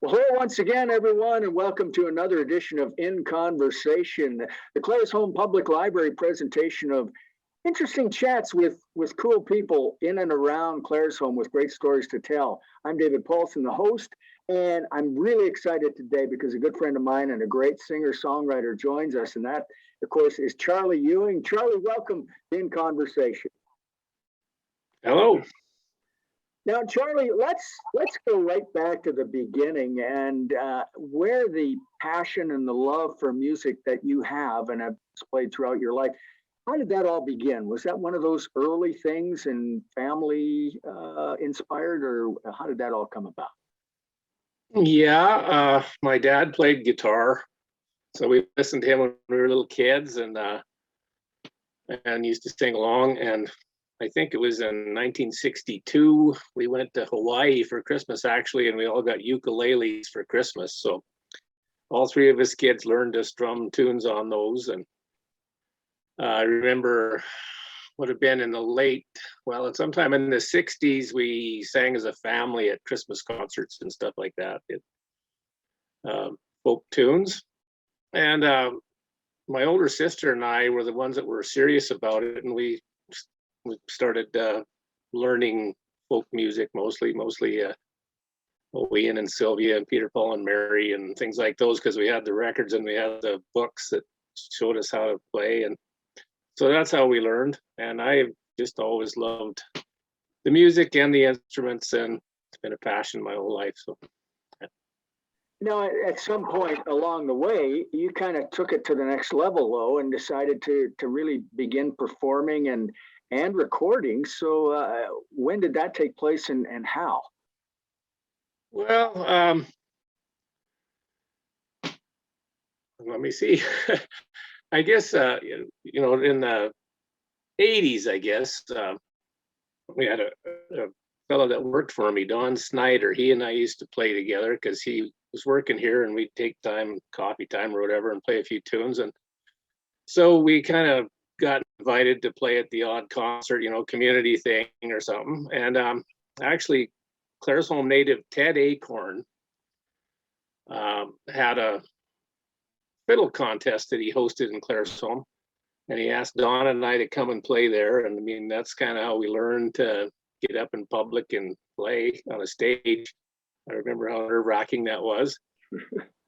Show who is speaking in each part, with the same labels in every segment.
Speaker 1: Well, hello once again, everyone, and welcome to another edition of In Conversation, the Claresholm Public Library presentation of interesting chats with cool people in and around Claresholm with great stories to tell. I'm David Paulson, the host, and I'm really excited today because a good friend of mine and a great singer-songwriter joins us, and that, of course, is Charlie Ewing. Charlie, welcome to In Conversation.
Speaker 2: Hello.
Speaker 1: Now, Charlie, let's go right back to the beginning and where the passion and the love for music that you have and have displayed throughout your life. How did that all begin? Was that one of those early things and family inspired, or how did that all come about?
Speaker 2: Yeah, my dad played guitar, so we listened to him when we were little kids, and used to sing along. And I think it was in 1962, we went to Hawaii for Christmas, actually, and we all got ukuleles for Christmas. So all three of us kids learned to strum tunes on those. And I remember would have been in the sometime in the 60s, we sang as a family at Christmas concerts and stuff like that, folk tunes. And my older sister and I were the ones that were serious about it, and we started learning folk music, mostly Ian and Sylvia and Peter, Paul and Mary and things like those, because we had the records and we had the books that showed us how to play. And so that's how we learned. And I just always loved the music and the instruments, and it's been a passion my whole life. So
Speaker 1: Now, at some point along the way, you kind of took it to the next level, though, and decided to really begin performing and recording. So when did that take place and how?
Speaker 2: Well, let me see. I guess, in the 80s, I guess, we had a fellow that worked for me, Don Snyder. He and I used to play together because he was working here, and we'd take time, coffee time or whatever, and play a few tunes. And so we kind of got invited to play at the odd concert, community thing or something. And actually, Claresholm native Ted Acorn had a fiddle contest that he hosted in Claresholm, and he asked Don and I to come and play there. And I mean, that's kind of how we learned to get up in public and play on a stage. I remember how nerve-wracking that was.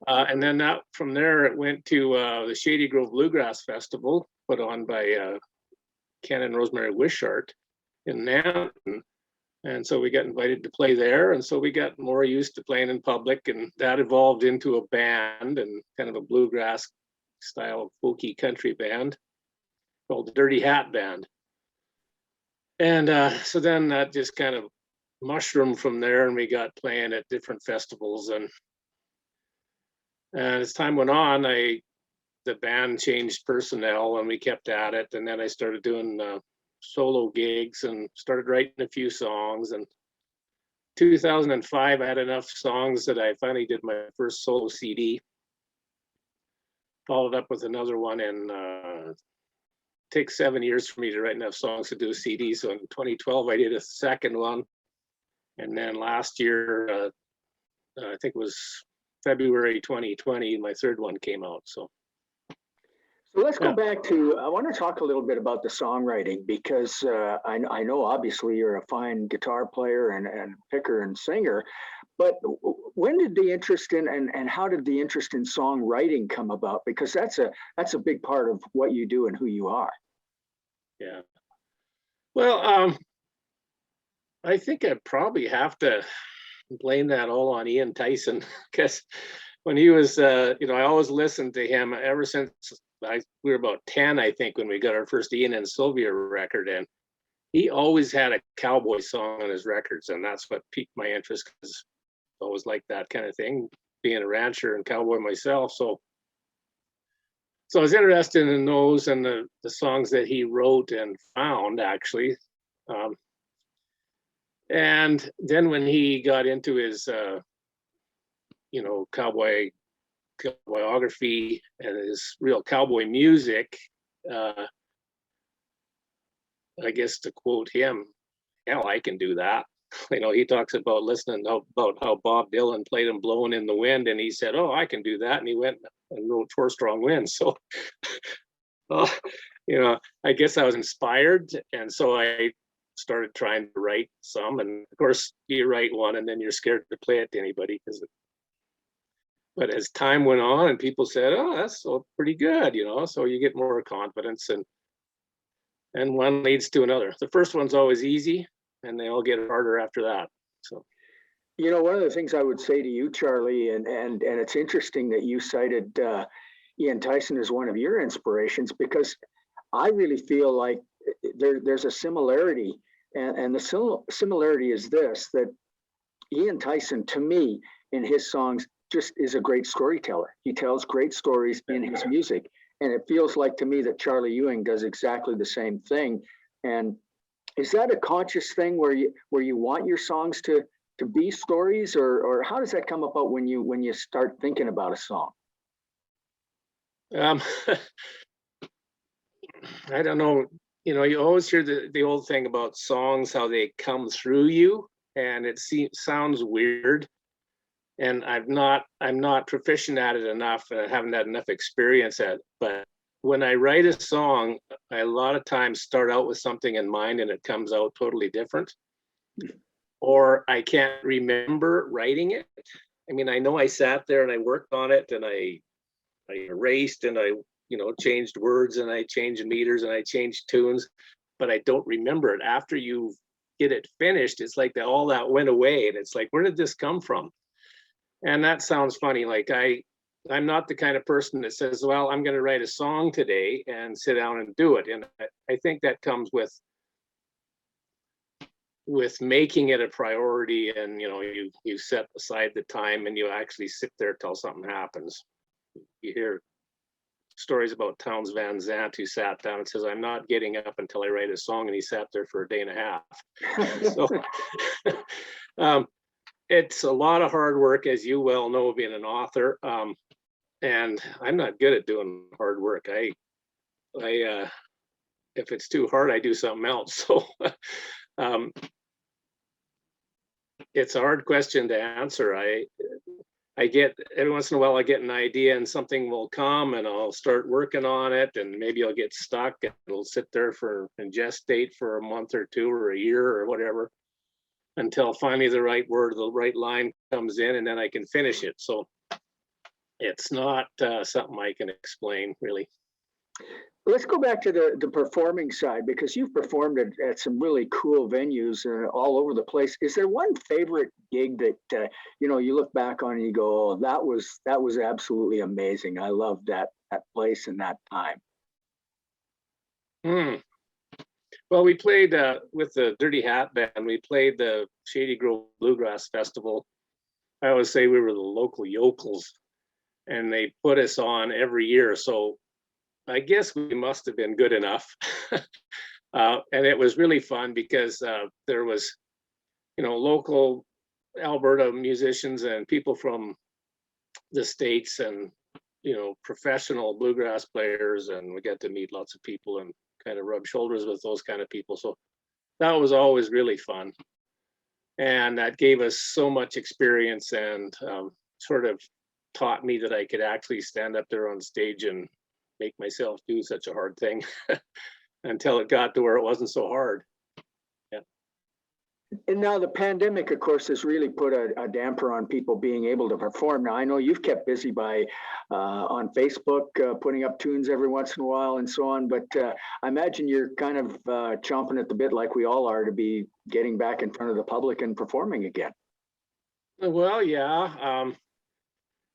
Speaker 2: And then from there, it went to the Shady Grove Bluegrass Festival, put on by Ken and Rosemary Wishart in Nanton. And so we got invited to play there. And so we got more used to playing in public, and that evolved into a band, and kind of a bluegrass style folky country band called the Dirty Hat Band. And so then that just kind of mushroomed from there, and we got playing at different festivals. And as time went on, the band changed personnel, and we kept at it. And then I started doing solo gigs and started writing a few songs. And 2005, I had enough songs that I finally did my first solo CD. Followed up with another one, and it takes 7 years for me to write enough songs to do a CD. So in 2012, I did a second one. And then last year, I think it was February 2020, my third one came out. So
Speaker 1: let's go back to, I want to talk a little bit about the songwriting, because I know obviously you're a fine guitar player and picker and singer, but when did the interest in and how did the interest in songwriting come about? Because that's a big part of what you do and who you are.
Speaker 2: Yeah. Well, I think I probably have to blame that all on Ian Tyson, because when he was, I always listened to him ever since we were about 10, I think, when we got our first Ian and Sylvia record. And he always had a cowboy song on his records, and that's what piqued my interest, because I always liked that kind of thing, being a rancher and cowboy myself. So I was interested in those and the songs that he wrote and found, actually. And then when he got into his, cowboyography and his real cowboy music, I guess to quote him, hell, I can do that. he talks about listening about how Bob Dylan played him Blowing in the Wind, and he said, oh, I can do that. And he went and wrote Four Strong Winds. So, I guess I was inspired. And so I started trying to write some. And of course, you write one and then you're scared to play it to anybody. But as time went on and people said, oh, that's so pretty good, so you get more confidence, and one leads to another. The first one's always easy, and they all get harder after that. So,
Speaker 1: one of the things I would say to you, Charlie, and it's interesting that you cited Ian Tyson as one of your inspirations, because I really feel like there's a similarity, and the similarity is this, that Ian Tyson, to me, in his songs, just is a great storyteller. He tells great stories in his music. And it feels like to me that Charlie Ewing does exactly the same thing. And is that a conscious thing where you want your songs to be stories, or how does that come about when you start thinking about a song?
Speaker 2: I don't know. You always hear the old thing about songs, how they come through you, and it sounds weird. And I'm not proficient at it enough, and I haven't had enough experience at it. But when I write a song, I a lot of times start out with something in mind and it comes out totally different. Or I can't remember writing it. I mean, I know I sat there and I worked on it, and I erased, and I changed words, and I changed meters, and I changed tunes, but I don't remember it. After you get it finished, it's like all that went away, and it's like, where did this come from? And that sounds funny. Like I'm not the kind of person that says, well, I'm going to write a song today and sit down and do it. And I think that comes with making it a priority, and you set aside the time and you actually sit there till something happens. You hear stories about Townes Van Zandt, who sat down and says, I'm not getting up until I write a song, and he sat there for a day and a half. So it's a lot of hard work, as you well know, being an author. And I'm not good at doing hard work. I if it's too hard, I do something else. So it's a hard question to answer. I get, every once in a while, I get an idea and something will come, and I'll start working on it, and maybe I'll get stuck, and it'll sit there in gestate for a month or two or a year or whatever, until finally the right word, the right line comes in, and then I can finish it. So it's not something I can explain, really.
Speaker 1: Let's go back to the performing side, because you've performed at some really cool venues all over the place. Is there one favorite gig that you look back on and you go, oh, that was absolutely amazing. I love that place and that time.
Speaker 2: Well, we played with the Dirty Hat Band. We played the Shady Grove Bluegrass Festival. I always say we were the local yokels, and they put us on every year. So I guess we must have been good enough. And it was really fun because there was, local Alberta musicians and people from the States, and, professional bluegrass players. And we got to meet lots of people and kind of rub shoulders with those kind of people. So that was always really fun. And that gave us so much experience, and sort of taught me that I could actually stand up there on stage and make myself do such a hard thing until it got to where it wasn't so hard. Yeah.
Speaker 1: And now the pandemic, of course, has really put a damper on people being able to perform. Now, I know you've kept busy by on Facebook, putting up tunes every once in a while and so on, but I imagine you're kind of chomping at the bit, like we all are, to be getting back in front of the public and performing again.
Speaker 2: Well, yeah.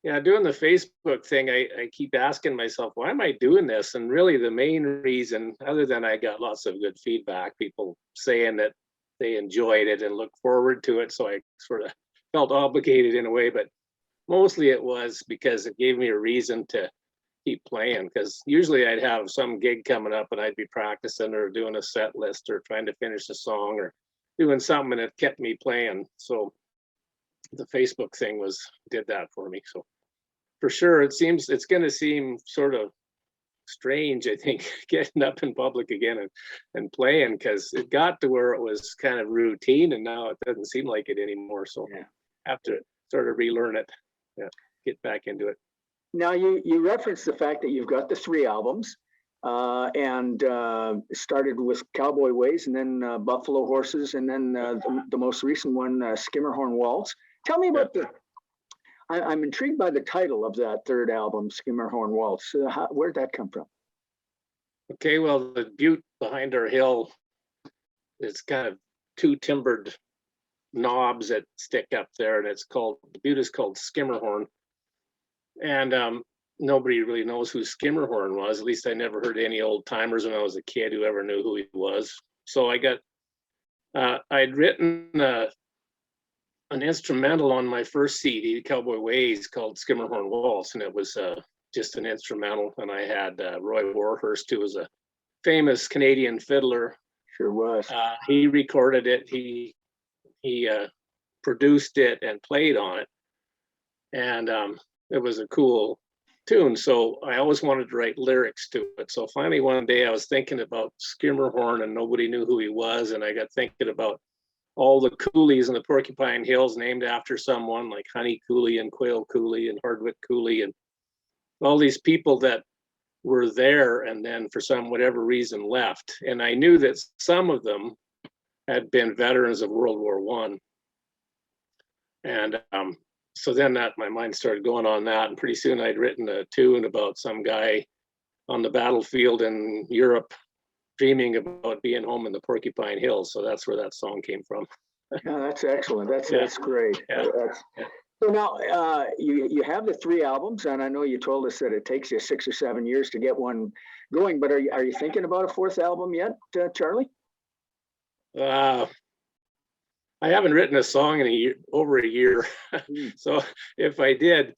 Speaker 2: Doing the Facebook thing, I keep asking myself, why am I doing this? And really the main reason, other than I got lots of good feedback, people saying that they enjoyed it and look forward to it. So I sort of felt obligated in a way, but mostly it was because it gave me a reason to keep playing. Because usually I'd have some gig coming up and I'd be practicing or doing a set list or trying to finish a song or doing something, and it kept me playing. So the Facebook thing did that for me. So for sure, it's going to seem sort of strange, I think, getting up in public again and playing, because it got to where it was kind of routine, and now it doesn't seem like it anymore. So
Speaker 1: Yeah.
Speaker 2: I have to sort of relearn it, get back into it.
Speaker 1: Now you referenced the fact that you've got the 3 albums, and started with Cowboy Ways, and then Buffalo Horses, and then the most recent one, Skimmerhorn Waltz. Tell me about I'm intrigued by the title of that 3rd album, Skimmerhorn Waltz. Where'd that come from?
Speaker 2: Okay, well, the butte behind our hill is kind of 2 timbered knobs that stick up there, and the butte is called Skimmerhorn. And nobody really knows who Skimmerhorn was. At least I never heard any old timers when I was a kid who ever knew who he was. So I'd written an instrumental on my first CD, Cowboy Ways, called Skimmerhorn Waltz, and it was just an instrumental. And I had Roy Warhurst, who was a famous Canadian fiddler.
Speaker 1: Sure was.
Speaker 2: He recorded it. He produced it and played on it, and it was a cool tune. So I always wanted to write lyrics to it. So finally one day I was thinking about Skimmerhorn, and nobody knew who he was, and I got thinking about all the coolies in the Porcupine Hills named after someone, like Honey Cooley and Quail Cooley and Hardwick Cooley, and all these people that were there and then for whatever reason left. And I knew that some of them had been veterans of World War I. And so then my mind started going on that, and pretty soon I'd written a tune about some guy on the battlefield in Europe dreaming about being home in the Porcupine Hills. So that's where that song came from.
Speaker 1: Yeah, that's excellent. That's great.
Speaker 2: Yeah.
Speaker 1: So now you have the 3 albums, and I know you told us that it takes you 6 or 7 years to get one going, but are you thinking about a 4th album yet, Charlie?
Speaker 2: I haven't written a song in over a year. So if I did,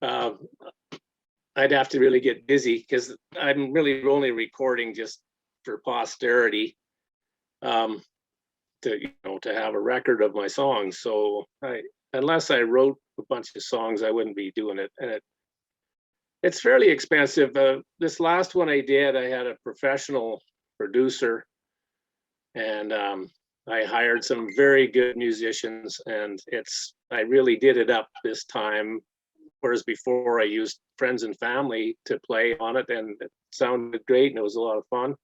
Speaker 2: I'd have to really get busy, because I'm really only recording just for posterity, to have a record of my songs. So unless I wrote a bunch of songs, I wouldn't be doing it. And it's fairly expensive. This last one I did, I had a professional producer, and I hired some very good musicians, and I really did it up this time. Whereas before I used friends and family to play on it, and it sounded great, and it was a lot of fun.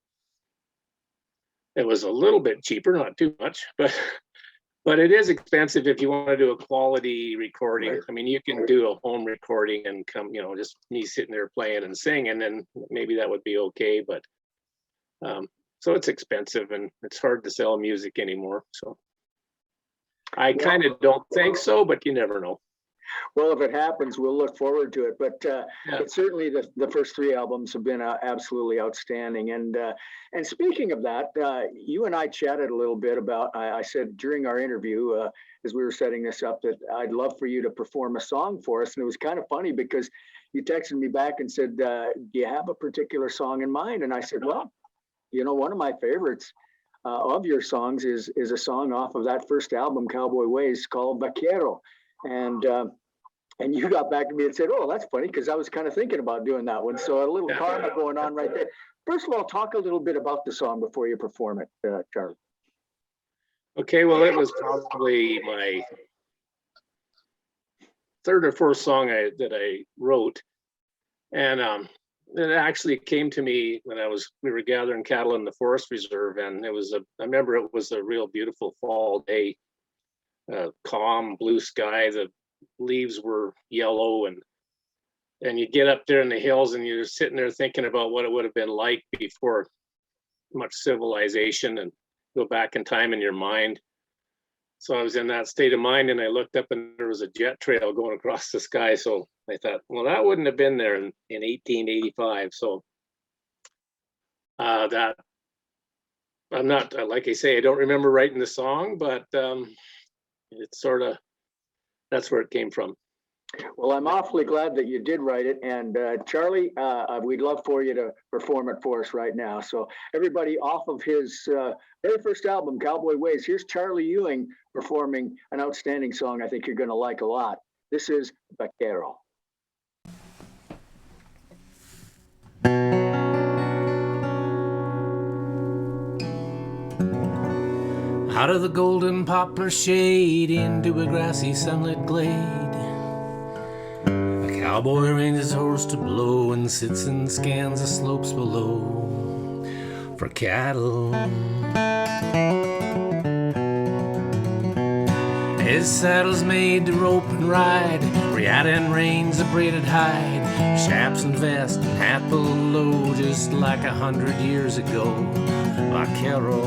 Speaker 2: It was a little bit cheaper, not too much, but it is expensive if you want to do a quality recording. Right. I mean, you can do a home recording and just me sitting there playing and singing, and maybe that would be okay. But so it's expensive, and it's hard to sell music anymore. So I kind of don't think so, but you never know.
Speaker 1: Well, if it happens, we'll look forward to it. But certainly the first 3 albums have been absolutely outstanding. And speaking of that, you and I chatted a little bit about, I said during our interview, as we were setting this up, that I'd love for you to perform a song for us. And it was kind of funny because you texted me back and said, do you have a particular song in mind? And I said, well, one of my favorites of your songs is a song off of that first album, Cowboy Ways, called Vaquero. And you got back to me and said, oh, that's funny, because I was kind of thinking about doing that one. So a little karma going on right there. First of all, talk a little bit about the song before you perform it, Charlie.
Speaker 2: Okay, well, it was probably my 3rd or 4th song that I wrote. And it actually came to me when we were gathering cattle in the forest reserve, and I remember it was a real beautiful fall day, calm blue sky, the leaves were yellow, and you get up there in the hills and you're sitting there thinking about what it would have been like before much civilization, and go back in time in your mind. So I was in that state of mind, and I looked up and there was a jet trail going across the sky. So I thought, well, that wouldn't have been there in 1885. So that I'm not, like I say, I don't remember writing the song, but it's sort of, that's where it came from.
Speaker 1: Well, I'm awfully glad that you did write it. And Charlie, we'd love for you to perform it for us right now. So everybody, off of his very first album, Cowboy Ways, here's Charlie Ewing performing an outstanding song I think you're going to like a lot. This is Batero.
Speaker 3: Out of the golden poplar shade into a grassy sunlit glade, a cowboy reins his horse to blow and sits and scans the slopes below for cattle. His saddle's made to rope and ride, riata and reins a braided hide, chaps and vest and hat below, just like 100 years ago. Vaquero.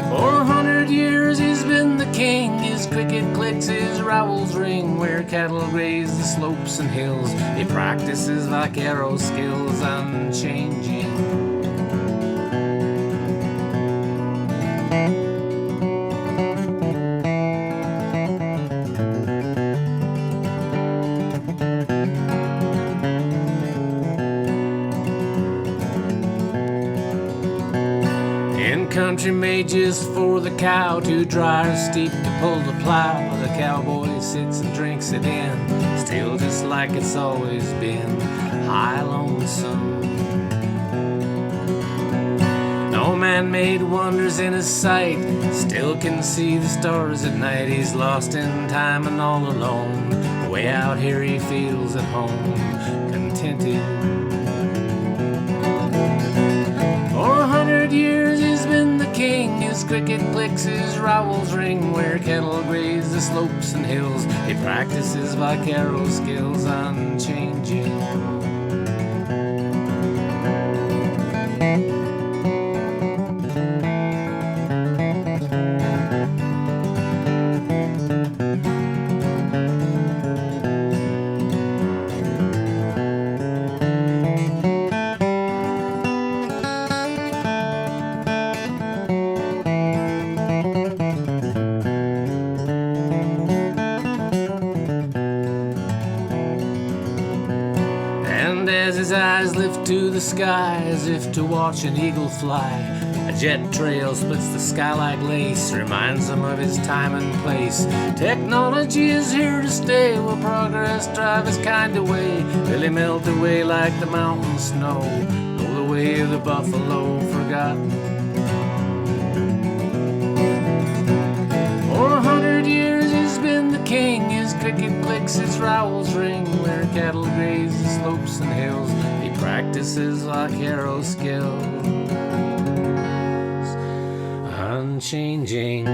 Speaker 3: For 100 years he's been the king. His cricket clicks, his rowels ring. Where cattle graze the slopes and hills, he practices vaquero skills unchanging. Country made just for the cow, too dry or steep to pull the plow. The cowboy sits and drinks it in, still just like it's always been, high lonesome. No man made wonders in his sight, still can see the stars at night. He's lost in time and all alone, way out here he feels at home, contented. For 100 years he's been the king. His cricket clicks, his rowels ring. Where cattle graze the slopes and hills, he practices vaquero skills unchanging. His eyes lift to the sky as if to watch an eagle fly. A jet trail splits the sky like lace, reminds him of his time and place. Technology is here to stay, will progress drive his kind away? Will he melt away like the mountain snow, go the way of the buffalo forgotten? For 100 years he's been the king. His cricket clicks, his rowels ring. Where cattle graze the slopes and hills, he practices vaquero skills unchanging.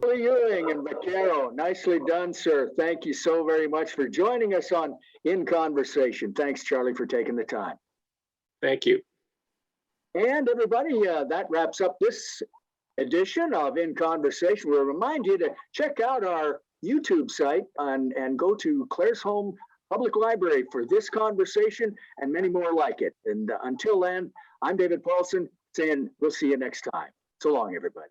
Speaker 1: Charlie Ewing and Batero, nicely done, sir. Thank you so very much for joining us on In Conversation. Thanks, Charlie, for taking the time.
Speaker 2: Thank you.
Speaker 1: And everybody, that wraps up this edition of In Conversation. We'll remind you to check out our YouTube site and go to Claresholm Home Public Library for this conversation and many more like it. And until then, I'm David Paulson saying we'll see you next time. So long, everybody.